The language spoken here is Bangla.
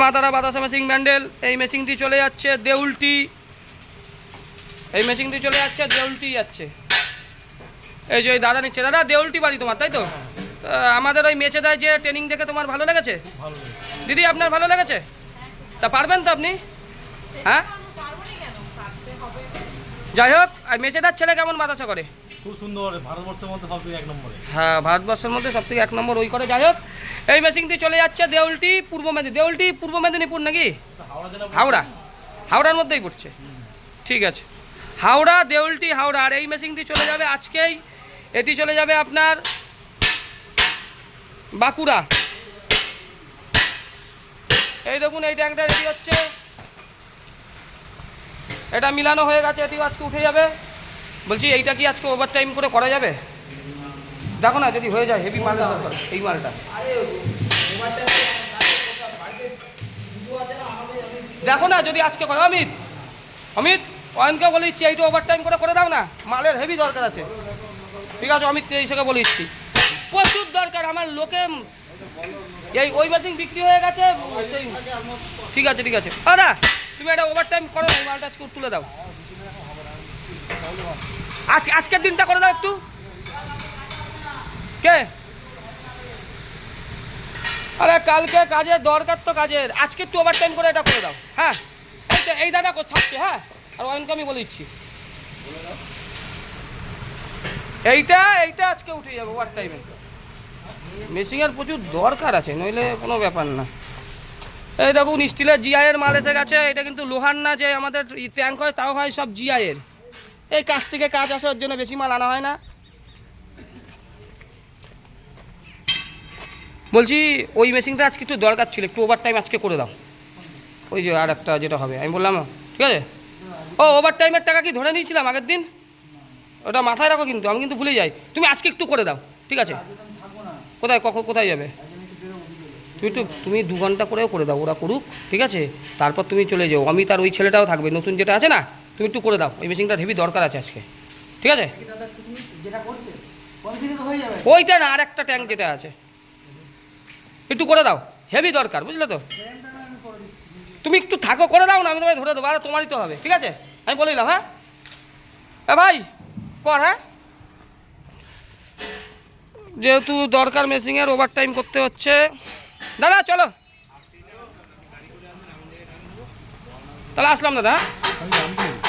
মাতারা বাতাসা মেশিন ব্যান্ডেল। এই মেশিনটি চলে যাচ্ছে দেউলটি, এই মেশিনটি চলে যাচ্ছে দেউলটি যাচ্ছে। এই যে ওই দাদা নিচ্ছে, দাদা দেউলটি বাড়ি তোমার, তাই তো? আমাদের ওই মেচেদায় যে ট্রেনিং দেখে তোমার ভালো লেগেছে দিদি? আপনার ভালো লেগেছে? তা পারবেন তো আপনি? হ্যাঁ, যাই হোক। আর মেচেদার ছেলে কেমন বাতাসা করে? খুব সুন্দর, ভারতবর্ষের মধ্যে সব থেকে এক নম্বরে। হ্যাঁ, ভারতবর্ষের মধ্যে সব থেকে 1 নম্বর ওই করে। যাই হোক, এই মেশিনটি চলে যাচ্ছে দেউলটি পূর্ব মেদিনীপুর। দেউলটি পূর্ব মেদিনীপুর নাকি? হাওড়া, হাওড়ার মধ্যেই পড়ছে। ঠিক আছে, হাওড়া, দেউলটি হাওড়া। আর এই মেশিনটি চলে যাবে আজকেই, এটি চলে যাবে আপনার বাঁকুড়া। এই দেখুন, এই ট্যাঙ্কটা রেডি হচ্ছে, এটা মিলানো হয়ে গেছে, এটিও আজকে উঠে যাবে। বলছি এইটা কি আজকে ওভার টাইম করে করা যাবে? দেখো না যদি হয়ে যায়, হেভি মাল দরকার এই মালটা। দেখো না যদি আজকে করো। অমিত, অমিত অয়নকে বলে দিচ্ছি এইটা ওভার টাইম করে দাও না, মালের হেভি দরকার আছে। ঠিক আছে অমিত, এইসবে বলে দিচ্ছি, প্রচুর দরকার আমার লোকে। এই ওই মেশিন বিক্রি হয়ে গেছে সেই। ঠিক আছে ঠিক আছে, দাদা তুমি এটা ওভার টাইম করো, এই মালটা আজকে তুলে দাও। আজকের দিনটা করে দাও একটু। কে? আরে কালকে কাজের দরকার তো কাজের, আজকে একটু ওভার টাইম করে এটা করে দাও। হ্যাঁ, এই দাদা থাকছে। হ্যাঁ, আর অয়নকে আমি বলে দিচ্ছি এইটা আজকে উঠে যাবে ওভার টাইমে। মেশিনের প্রচুর দরকার আছে, নইলে কোনো ব্যাপার না। এই দেখুন স্টিলের জিআইয়ের মাল এসে গেছে। এটা কিন্তু লোহার না, যে আমাদের ট্যাঙ্ক হয় তাও হয় সব জিআইয়ের। এই কাজ থেকে কাজ আসে, ওর জন্য বেশি মাল আনা হয় না। বলছি ওই মেশিনটা আজকে একটু দরকার ছিল, একটু ওভার টাইম আজকে করে দাও। ওই যে আর একটা যেটা হবে আমি বললাম, ঠিক আছে? ও ওভার টাইমের টাকা কি ধরে নিয়েছিলাম আগের দিন? ওটা মাথায় রাখো কিন্তু, আমি কিন্তু ভুলে যাই। তুমি আজকে একটু করে দাও, ঠিক আছে? কোথায় কোথায় যাবে? তুমি 2 ঘন্টা করেও করে দাও, ওরা করুক, ঠিক আছে? তারপর তুমি চলে যাও। অমিত আর ওই ছেলেটাও থাকবে নতুন যেটা আছে না, তুমি একটু করে দাও। ওই মেশিনটা হেভি দরকার আছে আজকে, ঠিক আছে? ওইটা না, আর একটা ট্যাঙ্ক যেটা আছে একটু করে দাও, হেভি দরকার, বুঝলে তো? তুমি একটু থাকো, করে দাও না, আমি তোমায় ধরে দেবো। আর তোমারই তো হবে, ঠিক আছে? আমি বলে দিলাম। হ্যাঁ ভাই কর। হ্যাঁ, যেহেতু দরকার মেশিনের, ওভার টাইম করতে হচ্ছে। দাদা চলো তাহলে, আসলাম দাদা।